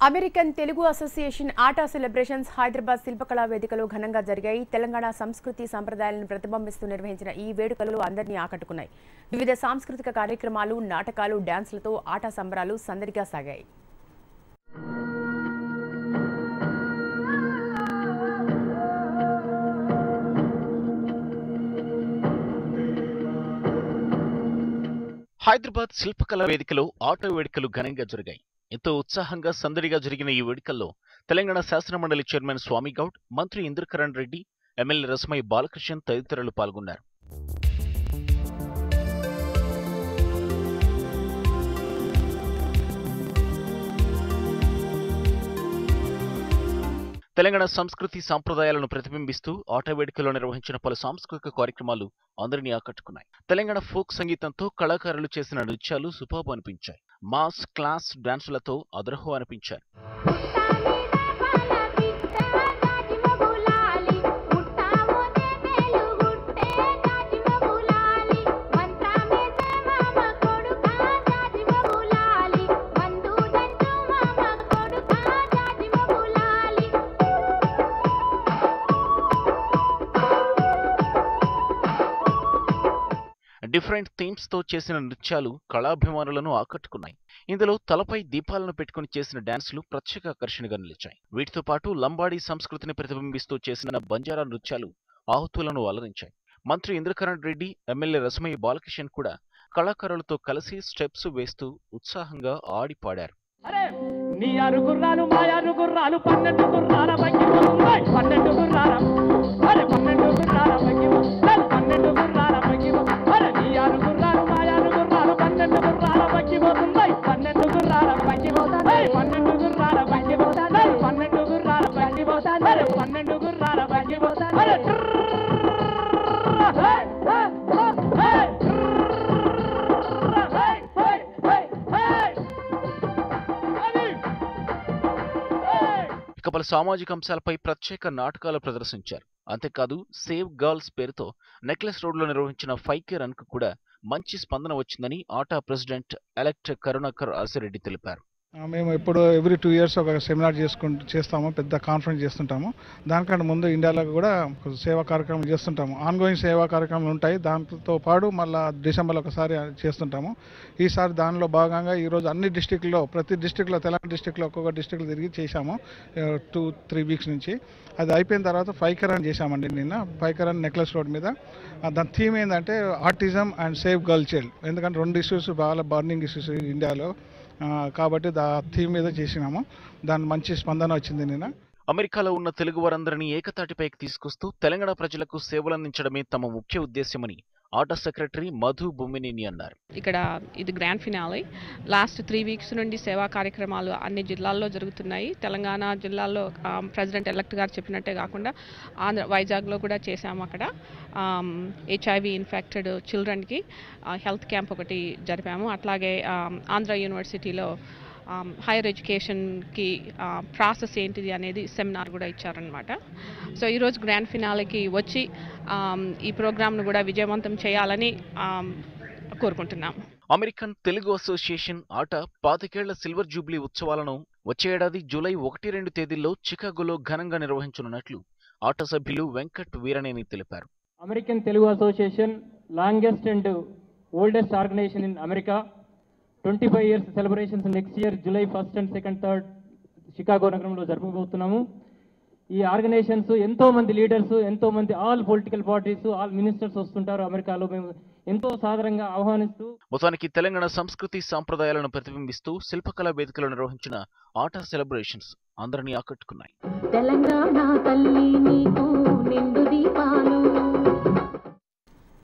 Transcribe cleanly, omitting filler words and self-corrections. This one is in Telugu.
అమెరికన్ తెలుగు అసోసియేషన్ ఆటా సెలబ్రేషన్స్ హైదరాబాద్ శిల్పకళా వేదికలో ఘనంగా జరిగాయి. తెలంగాణ సంస్కృతి సంప్రదాయాలను ప్రతిబింబిస్తూ నిర్వహించిన ఈ వేడుకలు అందరినీ ఆకట్టుకున్నాయి. వివిధ సాంస్కృతిక కార్యక్రమాలు, నాటకాలు, డాన్సులతో ఆటా సంబరాలు సందడిగా సాగాయి. హైదరాబాద్ శిల్పకళా వేదికలో ఆటా వేడుకలు ఘనంగా జరిగాయి. ఎంతో ఉత్సాహంగా సందడిగా జరిగిన ఈ వేడుకల్లో తెలంగాణ శాసనమండలి చైర్మన్ స్వామి గౌడ్, మంత్రి ఇంద్రకరణ్ రెడ్డి, ఎమ్మెల్యే రసమయ్య బాలకృష్ణన్ తదితరులు పాల్గొన్నారు. తెలంగాణ సంస్కృతి సంప్రదాయాలను ప్రతిబింబిస్తూ ఆటా వేడుకలో నిర్వహించిన పలు సాంస్కృతిక కార్యక్రమాలు అందరినీ ఆకట్టుకున్నాయి. తెలంగాణ ఫోక్ సంగీతంతో కళాకారులు చేసిన నృత్యాలు సుపాబు అనిపించాయి. మాస్, క్లాస్ డాన్సులతో అదరహో అనిపించారు. డిఫరెంట్ థీమ్స్ తో చేసిన నృత్యాలు కళాభిమానులను ఆకట్టుకున్నాయి. ఇందులో తలపై దీపాలను పెట్టుకుని చేసిన డాన్సులు ప్రత్యేక ఆకర్షణగా నిలిచాయి. వీటితో పాటు లంబాడీ సంస్కృతిని ప్రతిబింబిస్తూ చేసిన బంజారా నృత్యాలు ఆహుతులను అలరించాయి. మంత్రి ఇంద్రకరణ్ రెడ్డి, ఎమ్మెల్యే రసమయ్య బాలకృష్ణన్ కూడా కళాకారులతో కలిసి స్టెప్స్ వేస్తూ ఉత్సాహంగా ఆడి పాడారు. ఇక పలు సామాజిక అంశాలపై ప్రత్యేక నాటకాలు ప్రదర్శించారు. అంతేకాదు సేవ్ గర్ల్స్ పేరుతో నెక్లెస్ రోడ్ లో నిర్వహించిన 5K రన్ కు కూడా మంచి స్పందన వచ్చిందని ఆటా ప్రెసిడెంట్ ఎలెక్ట్ కరుణాకర్ ఆసిరెడ్డి తెలిపారు. మేము ఇప్పుడు ఎవ్రీ 2 years ఒక సెమినార్ చేస్తాము, పెద్ద కాన్ఫరెన్స్ చేస్తుంటాము. దానికంటే ముందు ఇండియాలో కూడా సేవా కార్యక్రమం చేస్తుంటాము. ఆన్గోయింగ్ సేవా కార్యక్రమాలు ఉంటాయి. దాంతో పాటు మళ్ళీ డిసెంబర్లో ఒకసారి చేస్తుంటాము. ఈసారి దానిలో భాగంగా ఈరోజు అన్ని డిస్టిక్లో, ప్రతి డిస్టిక్లో, తెలంగాణ డిస్టిక్లో ఒక్కొక్క డిస్టిక్లో తిరిగి చేశాము 2-3 weeks నుంచి. అది అయిపోయిన తర్వాత 5K రన్ చేశామండి. నిన్న 5K రన్ నెక్లెస్ రోడ్ మీద. దాని థీమ్ ఏంటంటే autism and save girl child. ఎందుకంటే 2 issues బాగా బర్నింగ్ ఇష్యూస్ ఇండియాలో, కాబట్టి థీమ్ మీద చేసినాము. దాని మంచి స్పందన వచ్చింది. నిన్న అమెరికాలో ఉన్న తెలుగు వారందరినీ ఏకతాటిపైకి తీసుకొస్తూ తెలంగాణ ప్రజలకు సేవలందించడమే తమ ముఖ్య ఉద్దేశ్యమని ఆటా సెక్రటరీ మధు బొమ్మినేని అన్నారు. ఇక్కడ ఇది గ్రాండ్ ఫినాలే. లాస్ట్ 3 weeks నుండి సేవా కార్యక్రమాలు అన్ని జిల్లాల్లో జరుగుతున్నాయి. తెలంగాణ జిల్లాల్లో ప్రెసిడెంట్ ఎలెక్ట్ గారు చెప్పినట్టే కాకుండా వైజాగ్లో కూడా చేశాము. అక్కడ HIV ఇన్ఫెక్టెడ్ చిల్డ్రన్కి హెల్త్ క్యాంప్ ఒకటి జరిపాము. అట్లాగే ఆంధ్ర యూనివర్సిటీలో హైయర్ ఎడ్యుకేషన్కి ప్రాసెస్ ఏంటిది అనేది సెమినార్ కూడా ఇచ్చారనమాట. సో ఈరోజు గ్రాండ్ ఫినాలేకి వచ్చి ఈ ప్రోగ్రామ్ను కూడా విజయవంతం చేయాలని కోరుకుంటున్నాం. అమెరికన్ తెలుగు అసోసియేషన్ ఆటా 25 ఏళ్ల సిల్వర్ జూబ్లీ ఉత్సవాలను వచ్చే ఏడాది జూలై 1-2 తేదీల్లో చికాగోలో ఘనంగా నిర్వహించనున్నట్లు ఆటా సభ్యులు వెంకట్ వీరనేని తెలిపారు. American Telugu association longest and oldest organisation in America. 25 years celebrations next year July 1st and 2nd 3rd Chicago నగరంలో జరుపుకోబోతున్నాము. ఈ ఆర్గనైజేషన్స్ ఎంతో మంది లీడర్స్, ఎంతో మంది all political parties, all ministers వస్తుంటారు అమెరికాలో. మేము ఎంతో సాదరంగా ఆహ్వానిస్తూ మొత్తానికి తెలంగాణ సంస్కృతి సంప్రదాయాలను ప్రతిబింబిస్తూ శిల్పకళా వేదికలో నిర్వహించిన ఆటా సెలబ్రేషన్స్ అందరినీ ఆకట్టుకున్నాయి. తెలంగాణ తల్లి నీకు నిండు దీపాలు.